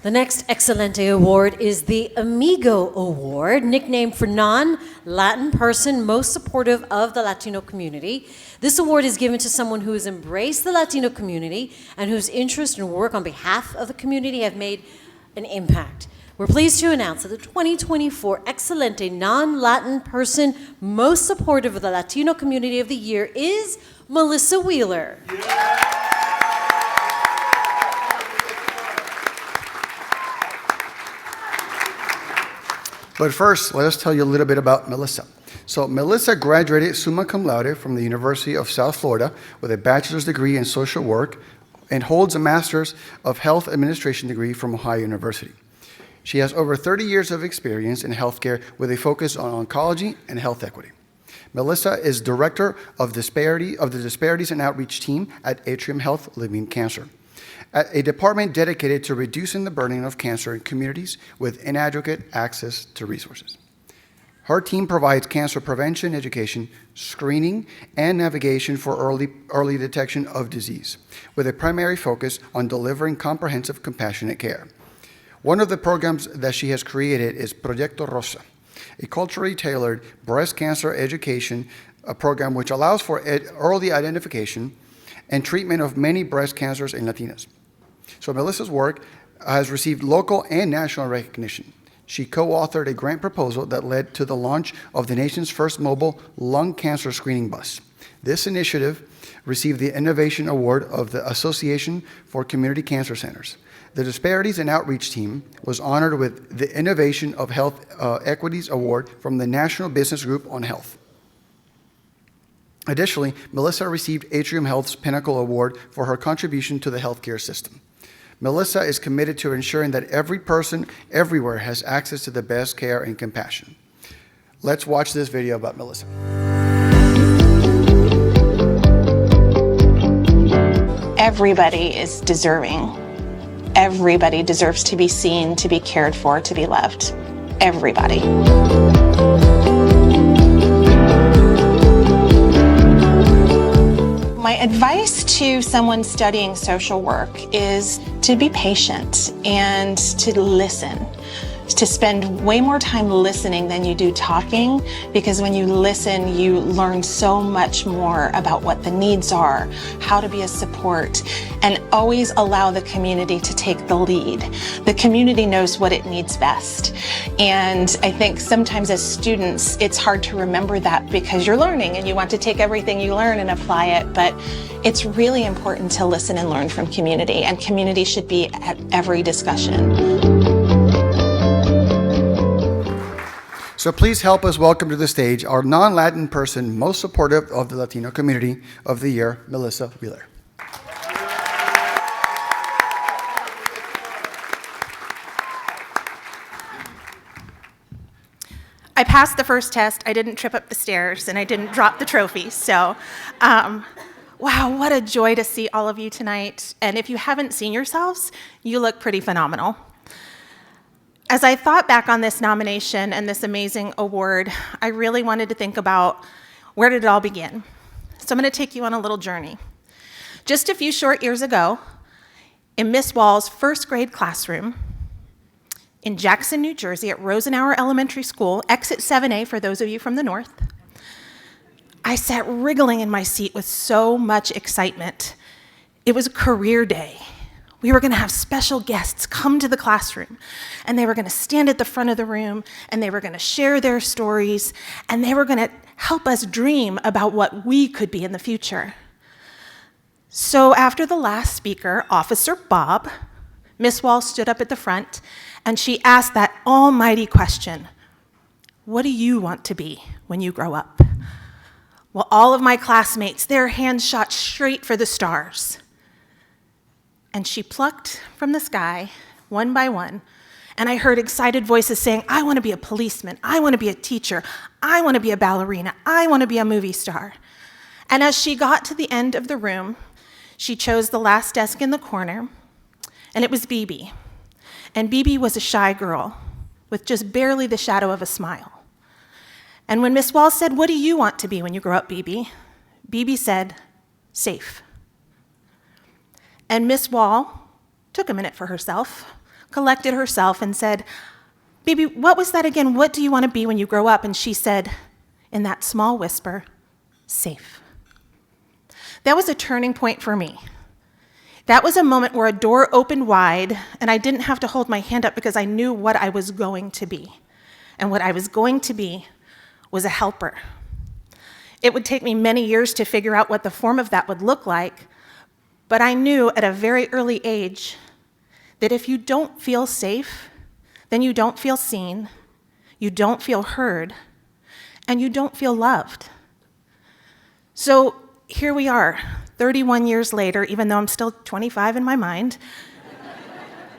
The next Excelente Award is the Amigo Award, nicknamed for non-Latin person most supportive of the Latino community. This award is given to someone who has embraced the Latino community and whose interest and work on behalf of the community have made an impact. We're pleased to announce that the 2024 Excelente Non-Latin Person Most Supportive of the Latino Community of the Year is Mellisa Wheeler. Yeah. But first, let us tell you a little bit about Mellisa. So Mellisa graduated summa cum laude from the University of South Florida with a bachelor's degree in social work and holds a master's of health administration degree from Ohio University. She has over 30 years of experience in healthcare with a focus on oncology and health equity. Mellisa is director of the Disparities and Outreach team at Atrium Health Living Cancer, a department dedicated to reducing the burden of cancer in communities with inadequate access to resources. Her team provides cancer prevention, education, screening, and navigation for early detection of disease, with a primary focus on delivering comprehensive, compassionate care. One of the programs that she has created is Proyecto Rosa, a culturally tailored breast cancer education program which allows for early identification and treatment of many breast cancers in Latinas. So Mellissa's work has received local and national recognition. She co-authored a grant proposal that led to the launch of the nation's first mobile lung cancer screening bus. This initiative received the Innovation Award of the Association for Community Cancer Centers. The Disparities and Outreach team was honored with the Innovation of Health Equities Award from the National Business Group on Health. Additionally, Mellisa received Atrium Health's Pinnacle Award for her contribution to the healthcare system. Mellisa is committed to ensuring that every person everywhere has access to the best care and compassion. Let's watch this video about Mellisa. Everybody is deserving. Everybody deserves to be seen, to be cared for, to be loved. Everybody. My advice to someone studying social work is to be patient and to listen, to spend way more time listening than you do talking, because when you listen, you learn so much more about what the needs are, how to be a support, and always allow the community to take the lead. The community knows what it needs best. And I think sometimes as students, it's hard to remember that because you're learning and you want to take everything you learn and apply it, but it's really important to listen and learn from community, and community should be at every discussion. So please help us welcome to the stage our non-Latin person most supportive of the Latino community of the year, Mellisa Wheeler. I passed the first test, I didn't trip up the stairs, and I didn't drop the trophy. So, wow, what a joy to see all of you tonight. And if you haven't seen yourselves, you look pretty phenomenal. As I thought back on this nomination and this amazing award, I really wanted to think about where did it all begin. So I'm going to take you on a little journey. Just a few short years ago, in Miss Wall's first grade classroom in Jackson, New Jersey at Rosenauer Elementary School, exit 7A for those of you from the north, I sat wriggling in my seat with so much excitement. It was a career day. We were going to have special guests come to the classroom, and they were going to stand at the front of the room, and they were going to share their stories, and they were going to help us dream about what we could be in the future. So after the last speaker, Officer Bob, Miss Wall stood up at the front, and she asked that almighty question, what do you want to be when you grow up? Well, all of my classmates, their hands shot straight for the stars. And she plucked from the sky, one by one, and I heard excited voices saying, I want to be a policeman, I want to be a teacher, I want to be a ballerina, I want to be a movie star. And as she got to the end of the room, she chose the last desk in the corner, and it was Bibi. And Bibi was a shy girl with just barely the shadow of a smile. And when Miss Wall said, what do you want to be when you grow up, Bibi? Bibi said, safe. And Miss Wall took a minute for herself, collected herself and said, "Baby, what was that again? What do you want to be when you grow up?" And she said, in that small whisper, "Safe." That was a turning point for me. That was a moment where a door opened wide, and I didn't have to hold my hand up because I knew what I was going to be. And what I was going to be was a helper. It would take me many years to figure out what the form of that would look like, but I knew at a very early age that if you don't feel safe, then you don't feel seen, you don't feel heard, and you don't feel loved. So here we are, 31 years later, even though I'm still 25 in my mind.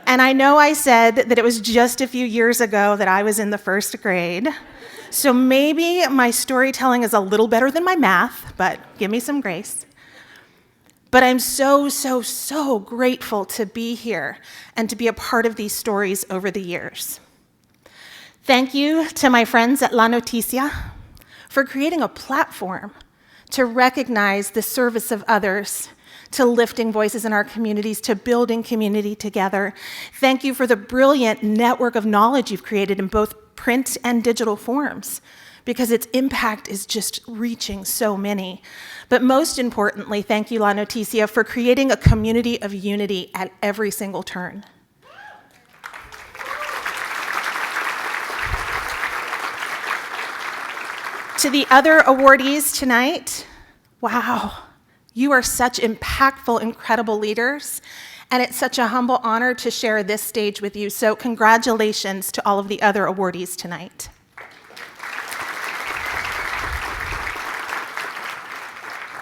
And I know I said that it was just a few years ago that I was in the first grade. So maybe my storytelling is a little better than my math, but give me some grace. But I'm so, so, so grateful to be here and to be a part of these stories over the years. Thank you to my friends at Noticia for creating a platform to recognize the service of others, to lifting voices in our communities, to building community together. Thank you for the brilliant network of knowledge you've created in both print and digital forms, because its impact is just reaching so many. But most importantly, thank you, Noticia, for creating a community of unity at every single turn. To the other awardees tonight, wow, you are such impactful, incredible leaders, and it's such a humble honor to share this stage with you, so congratulations to all of the other awardees tonight.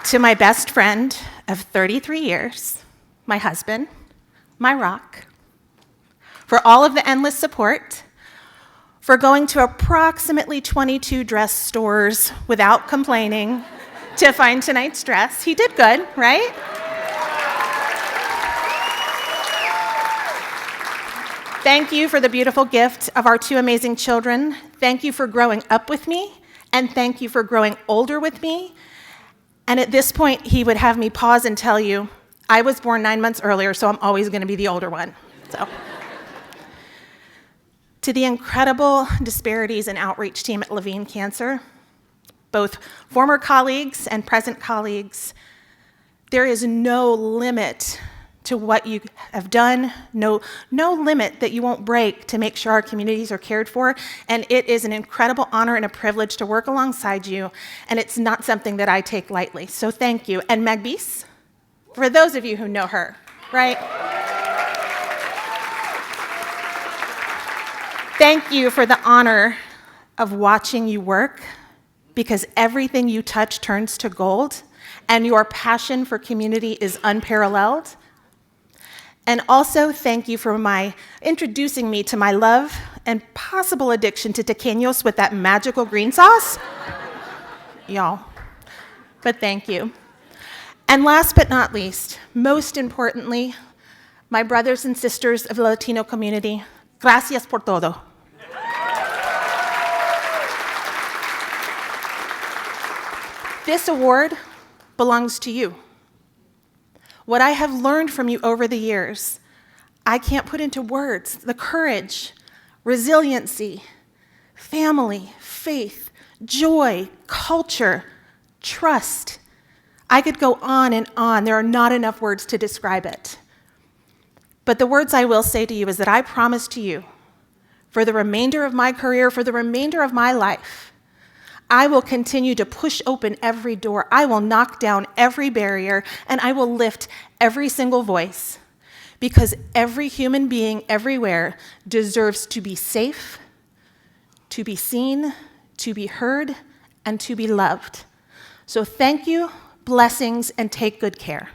To my best friend of 33 years, my husband, my rock, for all of the endless support, for going to approximately 22 dress stores without complaining to find tonight's dress. He did good, right? Thank you for the beautiful gift of our two amazing children. Thank you for growing up with me, and thank you for growing older with me. And at this point, he would have me pause and tell you, I was born 9 months earlier, so I'm always going to be the older one. So. To the incredible disparities and outreach team at Levine Cancer, both former colleagues and present colleagues, there is no limit to what you have done, no limit that you won't break to make sure our communities are cared for, and it is an incredible honor and a privilege to work alongside you, and it's not something that I take lightly, so thank you. And Magbis, for those of you who know her, right? Thank you for the honor of watching you work, because everything you touch turns to gold, and your passion for community is unparalleled. And also thank you for introducing me to my love and possible addiction to tequeños with that magical green sauce. Y'all, but thank you. And last but not least, most importantly, my brothers and sisters of the Latino community, gracias por todo. This award belongs to you. What I have learned from you over the years, I can't put into words. The courage, resiliency, family, faith, joy, culture, trust. I could go on and on. There are not enough words to describe it. But the words I will say to you is that I promise to you, for the remainder of my career, for the remainder of my life, I will continue to push open every door. I will knock down every barrier, and I will lift every single voice, because every human being everywhere deserves to be safe, to be seen, to be heard, and to be loved. So thank you, blessings, and take good care.